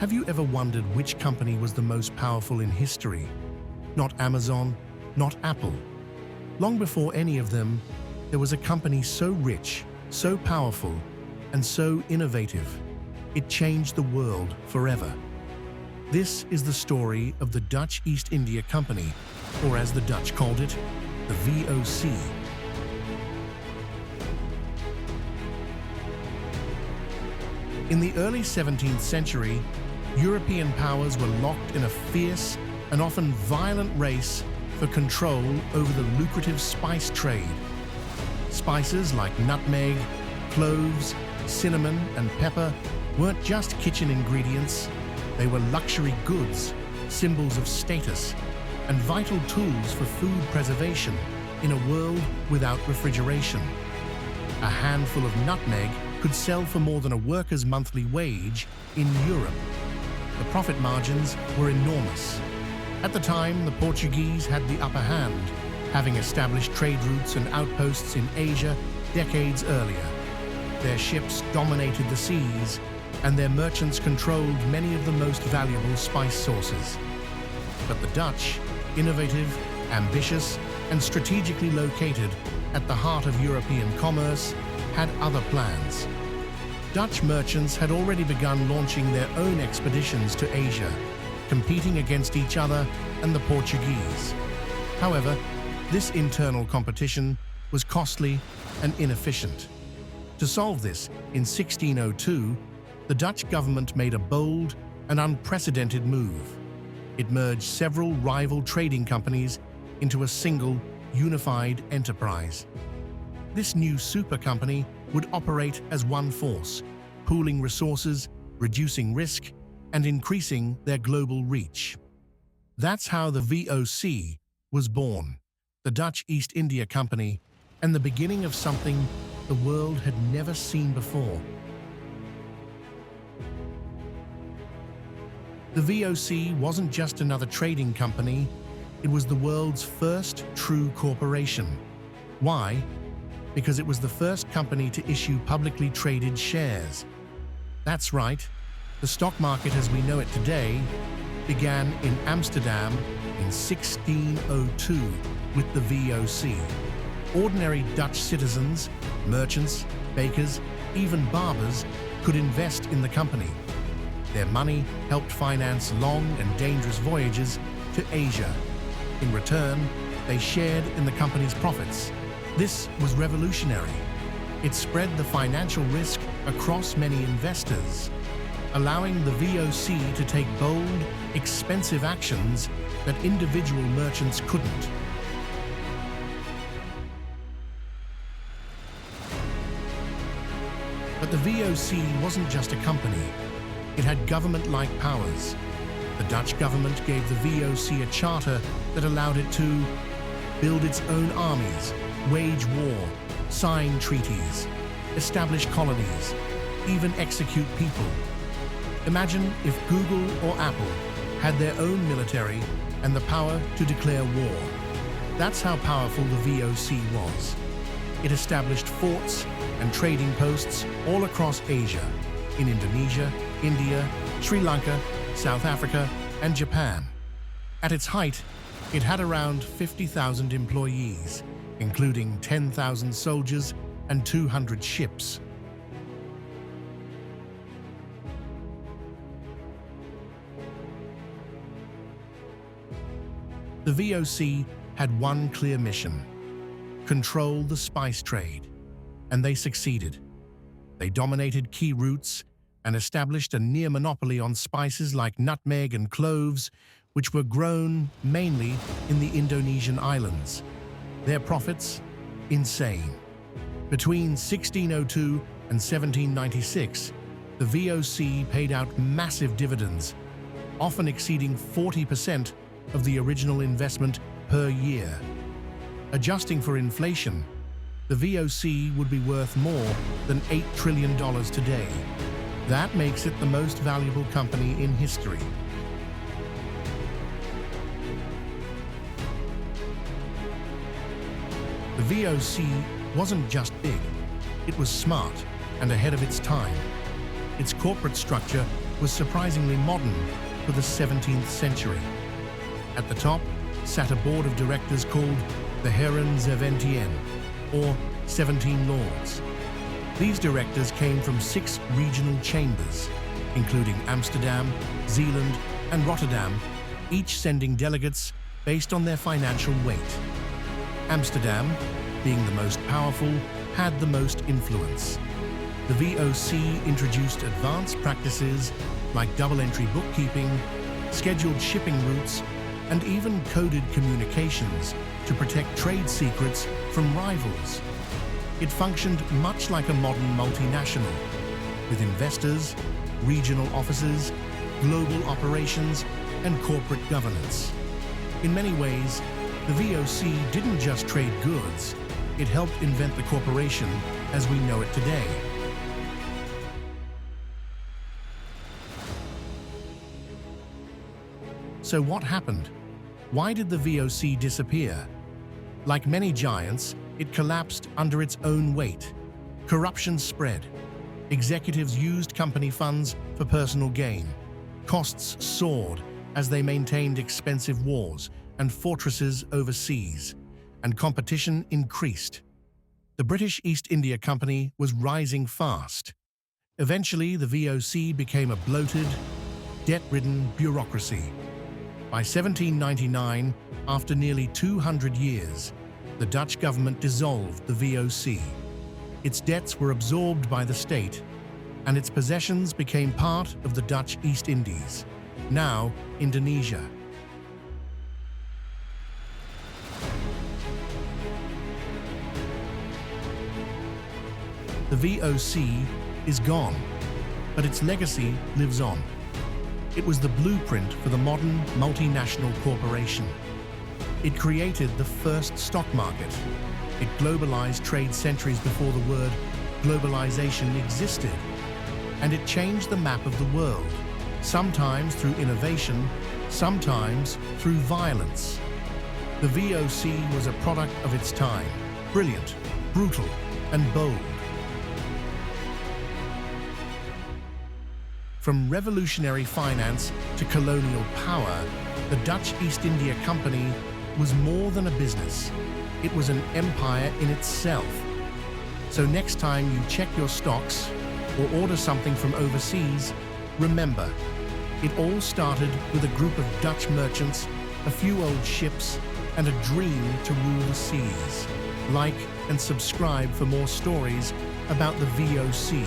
Have you ever wondered which company was the most powerful in history? Not Amazon, not Apple. Long before any of them, there was a company so rich, so powerful, and so innovative. It changed the world forever. This is the story of the Dutch East India Company, or as the Dutch called it, the VOC. In the early 17th century, European powers were locked in a fierce and often violent race for control over the lucrative spice trade. Spices like nutmeg, cloves, cinnamon, and pepper weren't just kitchen ingredients, they were luxury goods, symbols of status, and vital tools for food preservation in a world without refrigeration. A handful of nutmeg could sell for more than a worker's monthly wage in Europe. The profit margins were enormous. At the time, the Portuguese had the upper hand, having established trade routes and outposts in Asia decades earlier. Their ships dominated the seas, and their merchants controlled many of the most valuable spice sources. But the Dutch, innovative, ambitious, and strategically located at the heart of European commerce, had other plans. Dutch merchants had already begun launching their own expeditions to Asia, competing against each other and the Portuguese. However, this internal competition was costly and inefficient. To solve this, in 1602, the Dutch government made a bold and unprecedented move. It merged several rival trading companies into a single, unified enterprise. This new super company would operate as one force, pooling resources, reducing risk, and increasing their global reach. That's how the VOC was born, the Dutch East India Company, and the beginning of something the world had never seen before. The VOC wasn't just another trading company, it was the world's first true corporation. Why? Because it was the first company to issue publicly traded shares. That's right, the stock market as we know it today began in Amsterdam in 1602 with the VOC. Ordinary Dutch citizens, merchants, bakers, even barbers could invest in the company. Their money helped finance long and dangerous voyages to Asia. In return, they shared in the company's profits. This was revolutionary. It spread the financial risk across many investors, allowing the VOC to take bold, expensive actions that individual merchants couldn't. But the VOC wasn't just a company. It had government-like powers. The Dutch government gave the VOC a charter that allowed it to build its own armies, wage war, sign treaties, establish colonies, even execute people. Imagine if Google or Apple had their own military and the power to declare war. That's how powerful the VOC was. It established forts and trading posts all across Asia, in Indonesia, India, Sri Lanka, South Africa, and Japan. At its height, it had around 50,000 employees, including 10,000 soldiers and 200 ships. The VOC had one clear mission: control the spice trade, and they succeeded. They dominated key routes and established a near monopoly on spices like nutmeg and cloves, which were grown mainly in the Indonesian islands. Their profits? Insane. Between 1602 and 1796, the VOC paid out massive dividends, often exceeding 40% of the original investment per year. Adjusting for inflation, the VOC would be worth more than $8 trillion today. That makes it the most valuable company in history. The VOC wasn't just big, it was smart and ahead of its time. Its corporate structure was surprisingly modern for the 17th century. At the top sat a board of directors called the Heren 17, or 17 Lords. These directors came from 6 regional chambers, including Amsterdam, Zeeland, and Rotterdam, each sending delegates based on their financial weight. Amsterdam, being the most powerful, had the most influence. The VOC introduced advanced practices like double-entry bookkeeping, scheduled shipping routes, and even coded communications to protect trade secrets from rivals. It functioned much like a modern multinational, with investors, regional offices, global operations, and corporate governance. In many ways, the VOC didn't just trade goods, it helped invent the corporation as we know it today. So what happened? Why did the VOC disappear? Like many giants, it collapsed under its own weight. Corruption spread. Executives used company funds for personal gain. Costs soared as they maintained expensive wars and fortresses overseas, and competition increased. The British East India Company was rising fast. Eventually, the VOC became a bloated, debt-ridden bureaucracy. By 1799, after nearly 200 years, the Dutch government dissolved the VOC. Its debts were absorbed by the state, and its possessions became part of the Dutch East Indies, now Indonesia. The VOC is gone, but its legacy lives on. It was the blueprint for the modern multinational corporation. It created the first stock market. It globalized trade centuries before the word globalization existed. And it changed the map of the world, sometimes through innovation, sometimes through violence. The VOC was a product of its time, brilliant, brutal, and bold. From revolutionary finance to colonial power, the Dutch East India Company was more than a business. It was an empire in itself. So next time you check your stocks or order something from overseas, remember, it all started with a group of Dutch merchants, a few old ships, and a dream to rule the seas. Like and subscribe for more stories about the VOC.